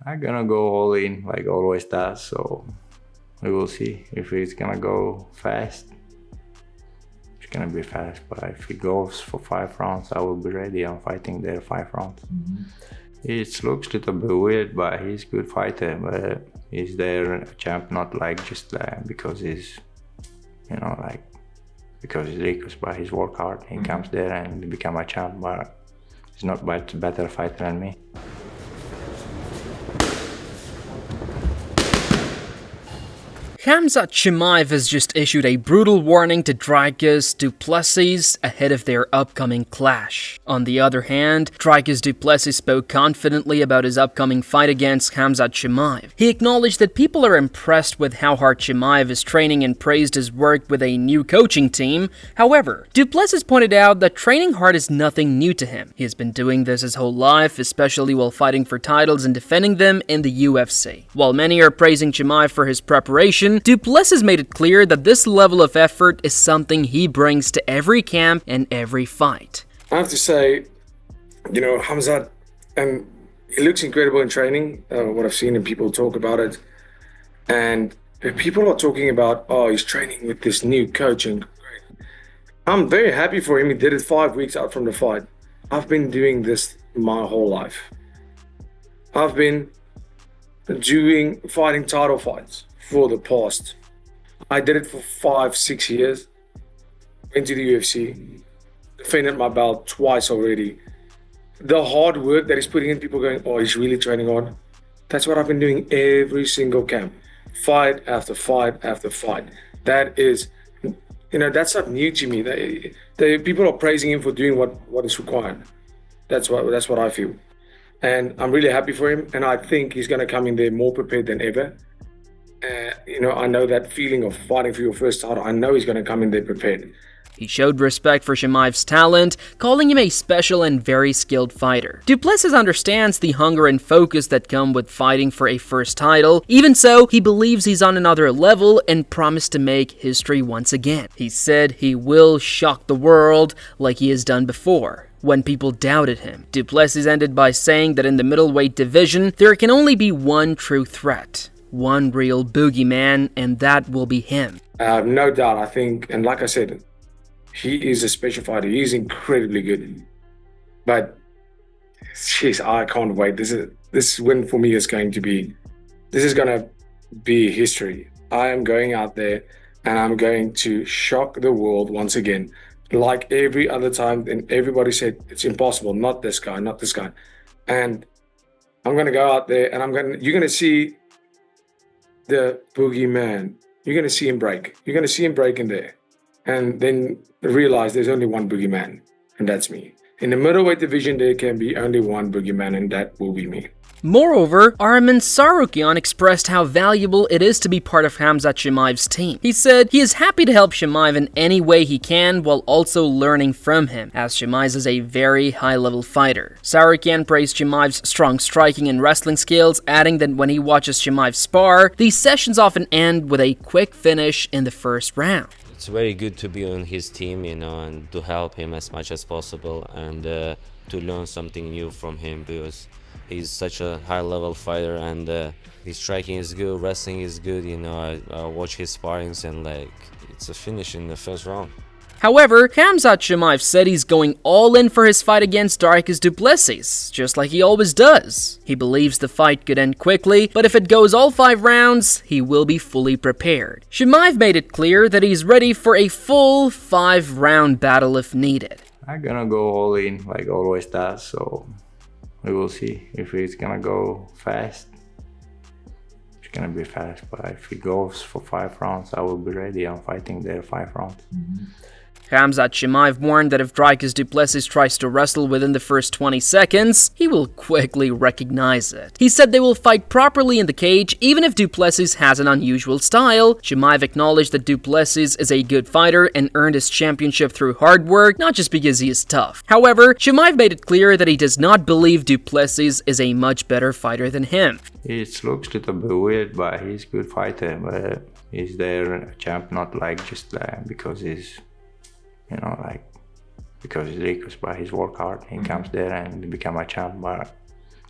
I'm gonna go all in like always does, so we will see. If it's gonna go fast, it's gonna be fast, but if it goes for 5 rounds, I will be ready. I'm fighting there 5 rounds. It looks a little bit weird, but he's a good fighter, but he's their champ, not like just because he's, like because he's Dricus, but he's work hard. He comes there and become a champ, but he's not better fighter than me. Khamzat Chimaev has just issued a brutal warning to Dricus Du Plessis ahead of their upcoming clash. On the other hand, Dricus Du Plessis spoke confidently about his upcoming fight against Khamzat Chimaev. He acknowledged that people are impressed with how hard Chimaev is training and praised his work with a new coaching team. However, Du Plessis pointed out that training hard is nothing new to him. He has been doing this his whole life, especially while fighting for titles and defending them in the UFC. While many are praising Chimaev for his preparation, Du Plessis made it clear that this level of effort is something he brings to every camp and every fight. I have to say, Khamzat, he looks incredible in training, what I've seen and people talk about it. And if people are talking about, oh, he's training with this new coach, and I'm very happy for him. He did it 5 weeks out from the fight. I've been doing this my whole life. I've been fighting title fights for the past. I did it for 5-6 years. Went to the UFC, defended my belt twice already. The hard work that he's putting in, people going, oh, he's really training hard. That's what I've been doing every single camp. Fight after fight after fight. That is, that's not new to me. People are praising him for doing what is required. That's what I feel. And I'm really happy for him. And I think he's going to come in there more prepared than ever. I know that feeling of fighting for your first title. I know he's going to come in there prepared. He showed respect for Chimaev's talent, calling him a special and very skilled fighter. Du Plessis understands the hunger and focus that come with fighting for a first title. Even so, he believes he's on another level and promised to make history once again. He said he will shock the world like he has done before, when people doubted him. Du Plessis ended by saying that in the middleweight division, there can only be one true threat. One real boogeyman, and that will be him. No doubt, I think, and like I said, he is a special fighter. He's incredibly good. But, jeez, I can't wait. This win for me is going to be history. I am going out there and I'm going to shock the world once again. Like every other time, and everybody said, it's impossible, not this guy, not this guy. And I'm going to go out there and you're going to see the boogeyman. You're going to see him break. You're going to see him break in there. And then realize there's only one boogeyman, and that's me. In the middleweight division, there can be only one boogeyman, and that will be me. Moreover, Arman Tsarukyan expressed how valuable it is to be part of Khamzat Chimaev's team. He said he is happy to help Chimaev in any way he can while also learning from him, as Chimaev is a very high-level fighter. Tsarukyan praised Chimaev's strong striking and wrestling skills, adding that when he watches Chimaev spar, these sessions often end with a quick finish in the first round. It's very good to be on his team, and to help him as much as possible, and to learn something new from him, because he's such a high-level fighter, and his striking is good, wrestling is good. I watch his sparrings, and it's a finish in the first round. However, Khamzat Chimaev said he's going all in for his fight against Dricus Du Plessis, just like he always does. He believes the fight could end quickly, but if it goes all 5 rounds, he will be fully prepared. Chimaev made it clear that he's ready for a full 5-round battle if needed. I'm gonna go all in like always does, so we will see. If it's gonna go fast, it's gonna be fast, but if it goes for 5 rounds, I will be ready. I'm fighting there 5 rounds. Khamzat Chimaev warned that if Dricus Du Plessis tries to wrestle within the first 20 seconds, he will quickly recognize it. He said they will fight properly in the cage, even if Du Plessis has an unusual style. Chimaev acknowledged that Du Plessis is a good fighter and earned his championship through hard work, not just because he is tough. However, Chimaev made it clear that he does not believe Du Plessis is a much better fighter than him. It looks a little bit weird, but he's a good fighter. But he's their champ, not just because he's because he's Dricus, but he's work hard. He comes there and become a champ, but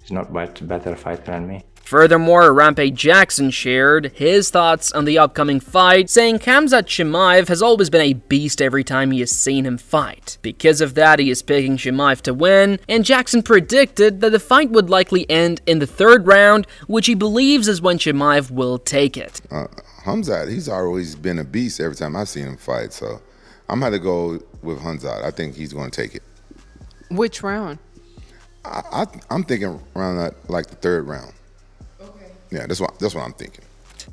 he's not better fighter than me. Furthermore, Rampage Jackson shared his thoughts on the upcoming fight, saying Khamzat Chimaev has always been a beast every time he has seen him fight. Because of that, he is picking Chimaev to win, and Jackson predicted that the fight would likely end in the third round, which he believes is when Chimaev will take it. Khamzat, he's always been a beast every time I've seen him fight, so I'm going to go with Khamzat. I think he's going to take it. Which round? I'm thinking around like the third round. Yeah, that's what I'm thinking.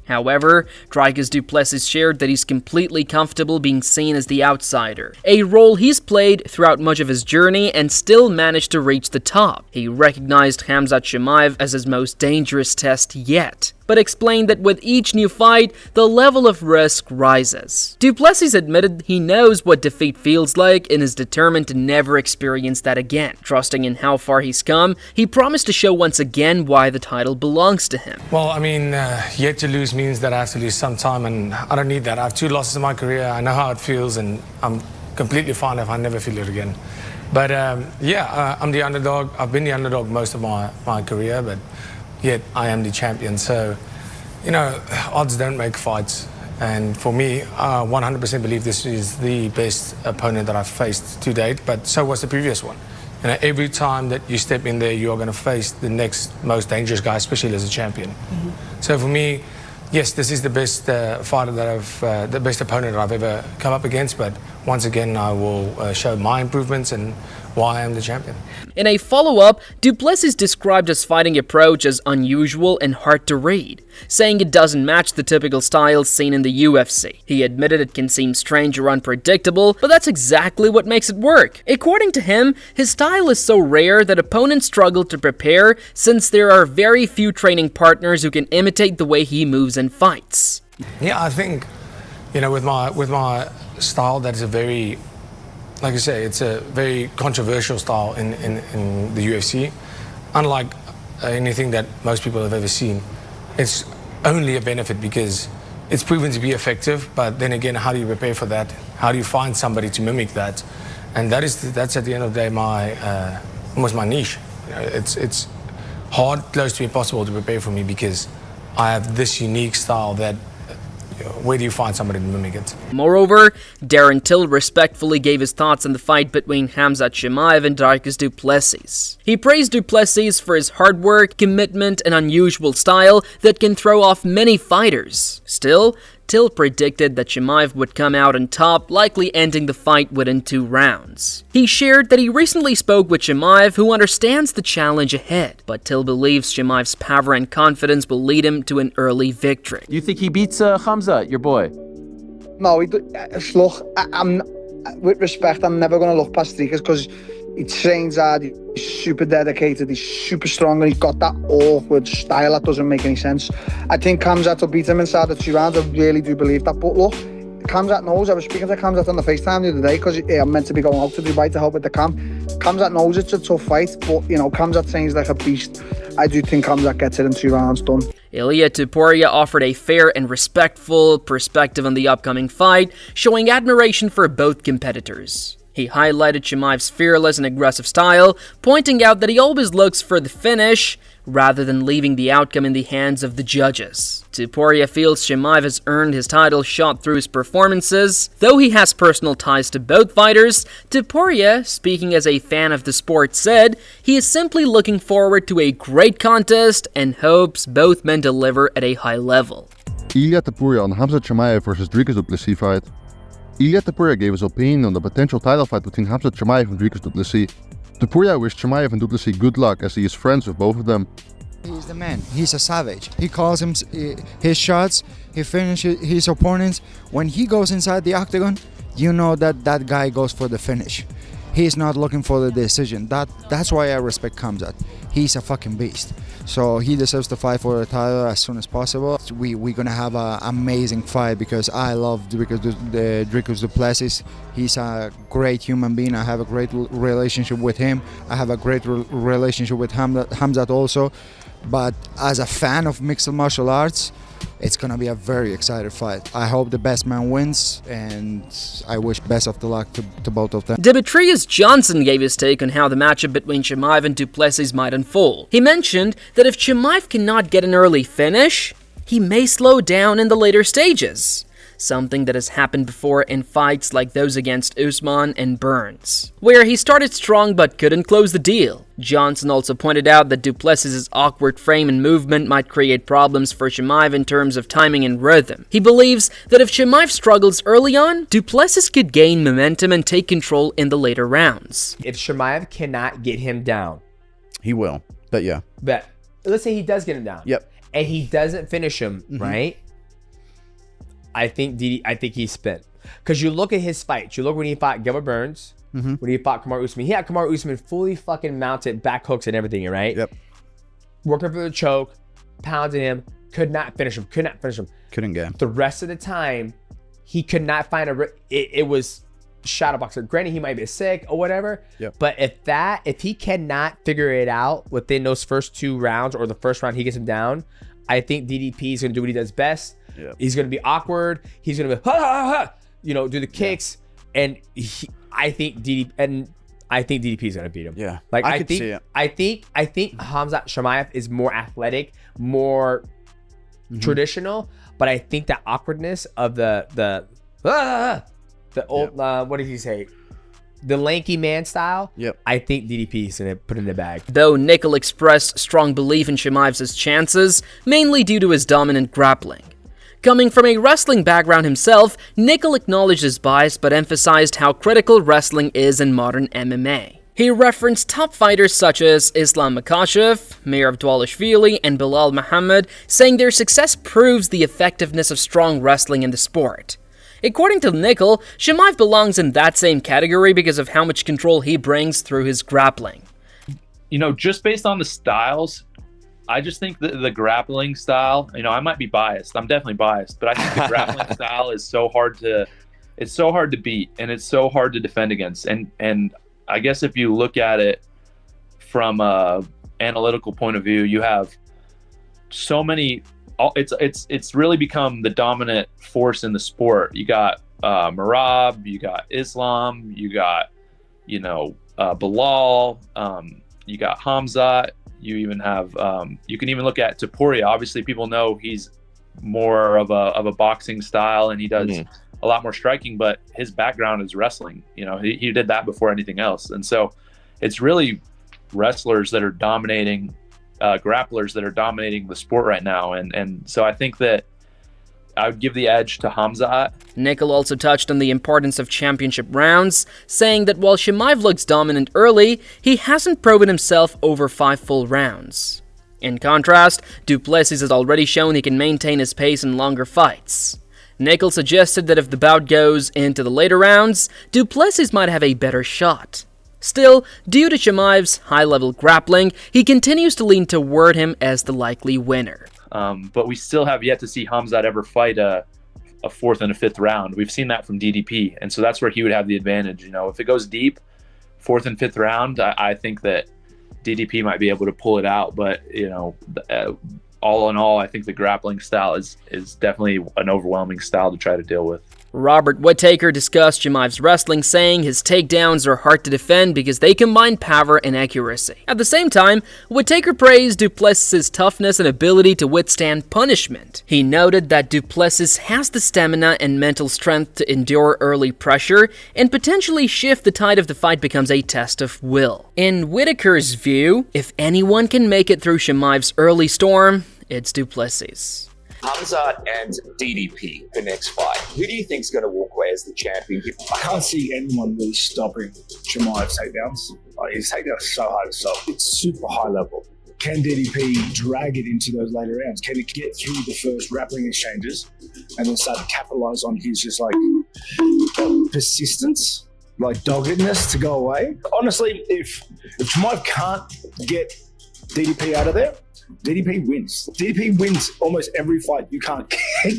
However, Dricus Du Plessis shared that he's completely comfortable being seen as the outsider, a role he's played throughout much of his journey and still managed to reach the top. He recognized Khamzat Chimaev as his most dangerous test yet, but explained that with each new fight, the level of risk rises. Du Plessis admitted he knows what defeat feels like and is determined to never experience that again. Trusting in how far he's come, he promised to show once again why the title belongs to him. Well, I mean, yet to lose means that I have to lose some time, and I don't need that. I have 2 losses in my career. I know how it feels, and I'm completely fine if I never feel it again. But I'm the underdog. I've been the underdog most of my career, but yet I am the champion. So, you know, odds don't make fights. And for me, I 100% believe this is the best opponent that I've faced to date, but so was the previous one. You know, every time that you step in there, you are going to face the next most dangerous guy, especially as a champion. So for me, yes, this is the best fighter that the best opponent that I've ever come up against, but once again, I will show my improvements and why I am the champion. In a follow-up, Du Plessis described his fighting approach as unusual and hard to read, saying it doesn't match the typical styles seen in the UFC. He admitted it can seem strange or unpredictable, but that's exactly what makes it work. According to him, his style is so rare that opponents struggle to prepare since there are very few training partners who can imitate the way he moves and fights. Yeah, I think, you know, with my style, that is a very, like I say, it's a very controversial style in the UFC. Unlike anything that most people have ever seen, it's only a benefit because it's proven to be effective. But then again, how do you prepare for that? How do you find somebody to mimic that? And that's at the end of the day almost my niche. You know, it's hard, close to impossible to prepare for me because I have this unique style that. Where do you find somebody to mimic it? Moreover, Darren Till respectfully gave his thoughts on the fight between Khamzat Chimaev and Dricus Du Plessis. He praised Du Plessis for his hard work, commitment, and unusual style that can throw off many fighters. Still, Till predicted that Chimaev would come out on top, likely ending the fight within 2 rounds. He shared that he recently spoke with Chimaev, who understands the challenge ahead, but Till believes Chimaev's power and confidence will lead him to an early victory. You think he beats Khamzat, your boy? No, look, with respect, I'm never going to look past Dricus because he trains hard, he's super dedicated, he's super strong, and he's got that awkward style that doesn't make any sense. I think Khamzat will beat him inside the 2 rounds. I really do believe that. But look, Khamzat knows. I was speaking to Khamzat on the FaceTime the other day because I'm meant to be going out to Dubai to help with the camp. Khamzat knows it's a tough fight, but, you know, Khamzat trains like a beast. I do think Khamzat gets it in 2 rounds done. Ilia Topuria offered a fair and respectful perspective on the upcoming fight, showing admiration for both competitors. He highlighted Chimaev's fearless and aggressive style, pointing out that he always looks for the finish rather than leaving the outcome in the hands of the judges. Topuria feels Chimaev has earned his title shot through his performances. Though he has personal ties to both fighters, Topuria, speaking as a fan of the sport, said he is simply looking forward to a great contest and hopes both men deliver at a high level. Ilia Topuria on Khamzat Chimaev versus Dricus Du Plessis fight. Ilia Topuria gave his opinion on the potential title fight between Khamzat Chimaev and Dricus Du Plessis. Topuria wished Chimaev and Du Plessis good luck as he is friends with both of them. He's the man. He's a savage. He calls him his shots. He finishes his opponents. When he goes inside the octagon, you know that that guy goes for the finish. He's not looking for the decision. That's why I respect Khamzat. He's a fucking beast. So he deserves to fight for the title as soon as possible. We're gonna have an amazing fight because I love Dricus Du Plessis. He's a great human being. I have a great relationship with him. I have a great relationship with Khamzat also. But as a fan of mixed martial arts, It's gonna be a very exciting fight. I hope the best man wins, and I wish best of the luck to both of them. Demetrius Johnson gave his take on how the matchup between Chimaev and Du Plessis might unfold. He mentioned that if Chimaev cannot get an early finish, he may slow down in the later stages, something that has happened before in fights like those against Usman and Burns, where he started strong but couldn't close the deal. Johnson also pointed out that Du Plessis' awkward frame and movement might create problems for Chimaev in terms of timing and rhythm. He believes that if Chimaev struggles early on, Du Plessis could gain momentum and take control in the later rounds. If Chimaev cannot get him down, he will. But yeah. But let's say he does get him down. Yep. And he doesn't finish him, right? I think he's spent. Because you look at his fights. You look when he fought Gilbert Burns, when he fought Kamaru Usman. He had Kamaru Usman fully fucking mounted, back hooks and everything, right? Yep. Working for the choke, pounding him, could not finish him, Couldn't get him. The rest of the time, he could not find it was shadow boxer. Granted, he might be sick or whatever, but if he cannot figure it out within those first 2 rounds or the first round he gets him down, I think DDP is going to do what he does best. He's going to be awkward. He's going to be, do the kicks. And I think DDP is going to beat him. Yeah. Like, I could see it. I think Khamzat Chimaev is more athletic, more traditional, but I think that awkwardness of the old, what did he say? The lanky man style, I think DDP is going to put in the bag. Though Nickel expressed strong belief in Chimaev's chances, mainly due to his dominant grappling. Coming from a wrestling background himself, Nickel acknowledged his bias but emphasized how critical wrestling is in modern MMA. He referenced top fighters such as Islam Makhachev, Mir Abdulashvili, and Bilal Muhammad, saying their success proves the effectiveness of strong wrestling in the sport. According to Nickel, Chimaev belongs in that same category because of how much control he brings through his grappling. Just based on the styles, I just think the grappling style, I might be biased. I'm definitely biased, but I think the grappling style is so hard to beat, and it's so hard to defend against. And I guess if you look at it from a analytical point of view, you have so many. It's really become the dominant force in the sport. You got Merab, you got Islam, you got Bilal, you got Khamzat. You even have you can even look at Topuria. Obviously, people know he's more of a boxing style, and he does a lot more striking. But his background is wrestling. He did that before anything else, and so it's really wrestlers that are dominating, grapplers that are dominating the sport right now. And so I think that I would give the edge to Khamzat. Nickel also touched on the importance of championship rounds, saying that while Chimaev looks dominant early, he hasn't proven himself over 5 full rounds. In contrast, Du Plessis has already shown he can maintain his pace in longer fights. Nickel suggested that if the bout goes into the later rounds, Du Plessis might have a better shot. Still, due to Chimaev's high-level grappling, he continues to lean toward him as the likely winner. But we still have yet to see Khamzat ever fight a 4th and a 5th round. We've seen that from DDP, and so that's where he would have the advantage. If it goes deep, 4th and 5th round, I think that DDP might be able to pull it out. But all in all, I think the grappling style is definitely an overwhelming style to try to deal with. Robert Whittaker discussed Chimaev's wrestling, saying his takedowns are hard to defend because they combine power and accuracy. At the same time, Whittaker praised Du Plessis' toughness and ability to withstand punishment. He noted that Du Plessis has the stamina and mental strength to endure early pressure and potentially shift the tide if the fight becomes a test of will. In Whittaker's view, if anyone can make it through Chimaev's early storm, it's Du Plessis. Khamzat and DDP, the next fight. Who do you think is going to walk away as the champion? I can't see anyone really stopping Chimaev's takedowns. His takedowns are so hard to stop. It's super high level. Can DDP drag it into those later rounds? Can he get through the first grappling exchanges and then start to capitalize on his just persistence, doggedness to go away? Honestly, if Chimaev can't get DDP out of there, DDP wins. DDP wins almost every fight. You can't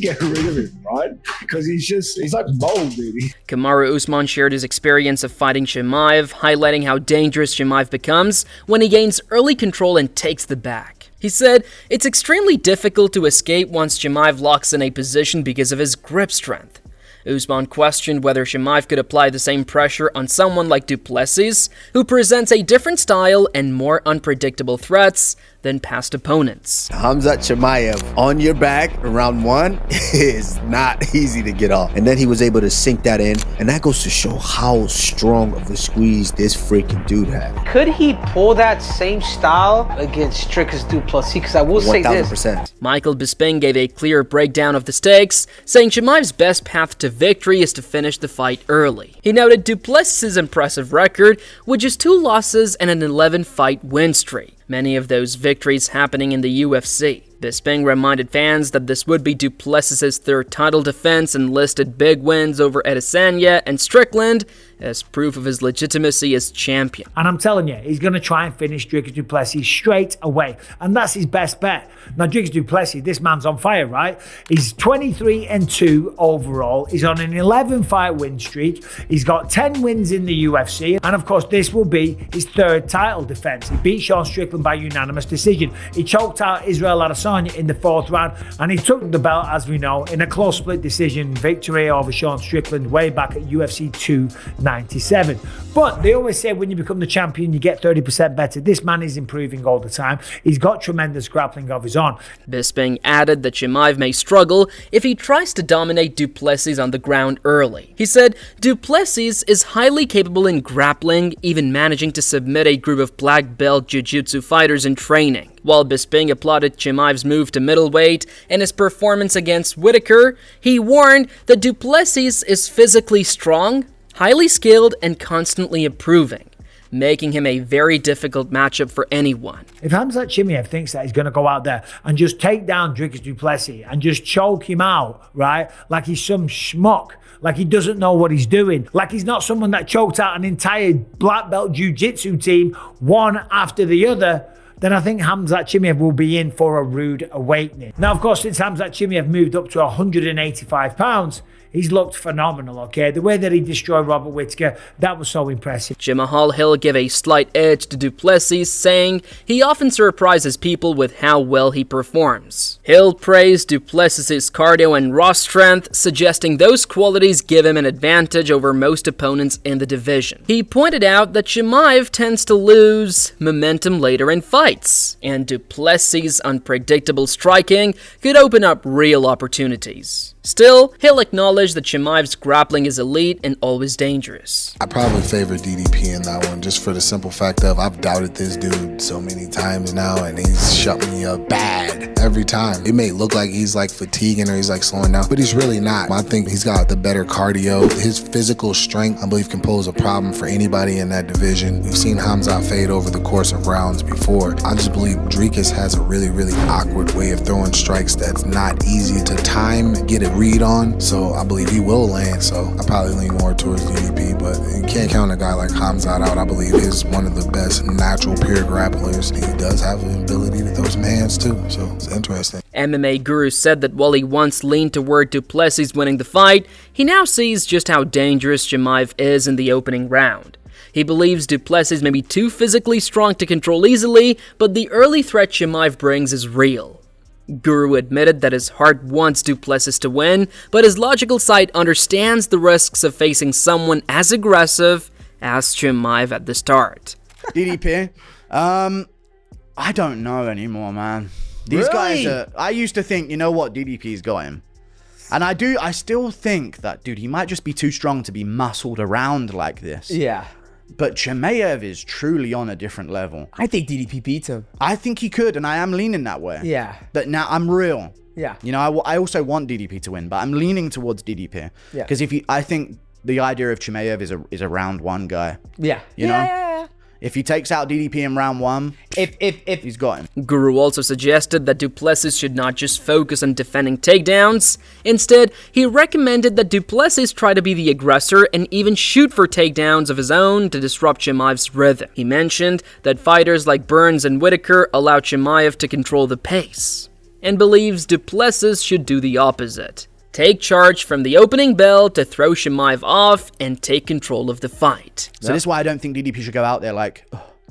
get rid of him, right? Because he's like bold, dude. Kamaru Usman shared his experience of fighting Chimaev, highlighting how dangerous Chimaev becomes when he gains early control and takes the back. He said, "It's extremely difficult to escape once Chimaev locks in a position because of his grip strength." Usman questioned whether Chimaev could apply the same pressure on someone like Du Plessis, who presents a different style and more unpredictable threats than past opponents. Khamzat Chimaev on your back round one is not easy to get off. And then he was able to sink that in, and that goes to show how strong of a squeeze this freaking dude had. Could he pull that same style against Dricus Du Plessis? Because I will say this. 1000%. Michael Bisping gave a clear breakdown of the stakes, saying Chimaev's best path to victory is to finish the fight early. He noted Du Plessis' impressive record with just 2 losses and an 11-fight win streak, many of those victories happening in the UFC. Bisping reminded fans that this would be Du Plessis' third title defense and listed big wins over Adesanya and Strickland as proof of his legitimacy as champion. And I'm telling you, he's going to try and finish Dricus Du Plessis straight away. And that's his best bet. Now, Dricus Du Plessis, this man's on fire, right? He's 23-2 overall. He's on an 11-fight win streak. He's got 10 wins in the UFC. And of course, this will be his third title defense. He beat Sean Strickland by unanimous decision. He choked out Israel Adesanya in the 4th round. And he took the belt, as we know, in a close split decision victory over Sean Strickland way back at UFC 297. But they always say when you become the champion, you get 30% better. This man is improving all the time. He's got tremendous grappling of his own. Bisping added that Chimaev may struggle if he tries to dominate Du Plessis on the ground early. He said, Du Plessis is highly capable in grappling, even managing to submit a group of black belt jiu-jitsu fighters in training. While Bisping applauded Chimaev's move to middleweight and his performance against Whitaker, he warned that Du Plessis is physically strong, highly skilled, and constantly improving, making him a very difficult matchup for anyone. If Khamzat Chimaev thinks that he's going to go out there and just take down Dricus Du Plessis and just choke him out, right, like he's some schmuck, like he doesn't know what he's doing, like he's not someone that choked out an entire black belt jiu-jitsu team one after the other, then I think Khamzat Chimaev will be in for a rude awakening. Now, of course, since Khamzat Chimaev moved up to 185 pounds, he's looked phenomenal, okay? The way that he destroyed Robert Whitaker, that was so impressive. Jamahal Hill gave a slight edge to Du Plessis, saying he often surprises people with how well he performs. Hill praised Du Plessis' cardio and raw strength, suggesting those qualities give him an advantage over most opponents in the division. He pointed out that Chimaev tends to lose momentum later in fights, and Du Plessis' unpredictable striking could open up real opportunities. Still, Hill acknowledged that Chimaev's grappling is elite and always dangerous. I probably favor DDP in that one, just for the simple fact of I've doubted this dude so many times now, and he's shut me up bad every time. It may look like he's like fatiguing or he's like slowing down, but he's really not. I think he's got the better cardio. His physical strength, I believe, can pose a problem for anybody in that division. We've seen Khamzat fade over the course of rounds before. I just believe Dricus has a really, really awkward way of throwing strikes that's not easy to time, get it read on, so I believe he will land. So I probably lean more towards DDP, but you can't count a guy like Khamzat out. I believe he's one of the best natural pure grapplers. He does have an ability to throw some hands too, so it's interesting. MMA Guru said that while he once leaned toward Du Plessis winning the fight, he now sees just how dangerous Chimaev is in the opening round. He believes Du Plessis may be too physically strong to control easily, but the early threat Chimaev brings is real. Guru admitted that his heart wants Du Plessis to win, but his logical side understands the risks of facing someone as aggressive as Chimaev at the start. DDP? I don't know anymore, man. These guys are... I used to think, you know what, DDP's got him. And I still think that, dude, he might just be too strong to be muscled around like this. Yeah. But Chimaev is truly on a different level. I think DDP beats him. I think he could, and I am leaning that way. Yeah. But now I'm real. Yeah. You know, I also want DDP to win, but I'm leaning towards DDP. Yeah. Because I think the idea of Chimaev is a round one guy. Yeah. You know? Yeah. If he takes out DDP in round one, if he's got him. Guru also suggested that Du Plessis should not just focus on defending takedowns. Instead, he recommended that Du Plessis try to be the aggressor and even shoot for takedowns of his own to disrupt Chimaev's rhythm. He mentioned that fighters like Burns and Whitaker allow Chimaev to control the pace, and believes Du Plessis should do the opposite. Take charge from the opening bell to throw Chimaev off and take control of the fight. So this is why I don't think DDP should go out there like,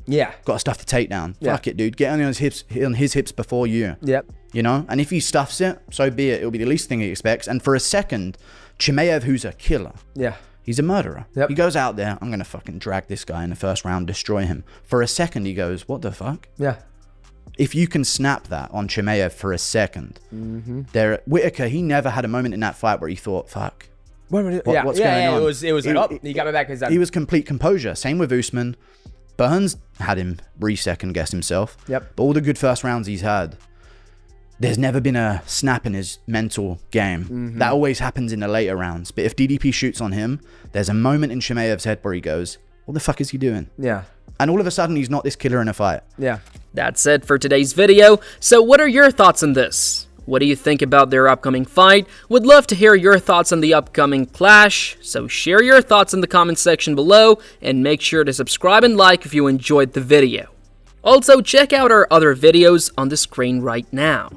Yeah. Got to stuff the takedown. Yeah. Fuck it, dude. Get on his hips before you. Yep. You know? And if he stuffs it, so be it. It'll be the least thing he expects. And for a second, Chimaev, who's a killer. Yeah. He's a murderer. Yep. He goes out there, I'm going to fucking drag this guy in the first round, destroy him. For a second, he goes, what the fuck? Yeah. If you can snap that on Chimaev for a second, Whitaker, he never had a moment in that fight where he thought, fuck. What's going on? It was like, he got me back. He was complete composure. Same with Usman. Burns had him re-second guess himself. Yep. But all the good first rounds he's had, there's never been a snap in his mental game. That always happens in the later rounds. But if DDP shoots on him, there's a moment in Chimaev's head where he goes, what the fuck is he doing? Yeah. And all of a sudden, he's not this killer in a fight. Yeah. That's it for today's video. So what are your thoughts on this? What do you think about their upcoming fight? Would love to hear your thoughts on the upcoming clash. So share your thoughts in the comment section below and make sure to subscribe and like if you enjoyed the video. Also, check out our other videos on the screen right now.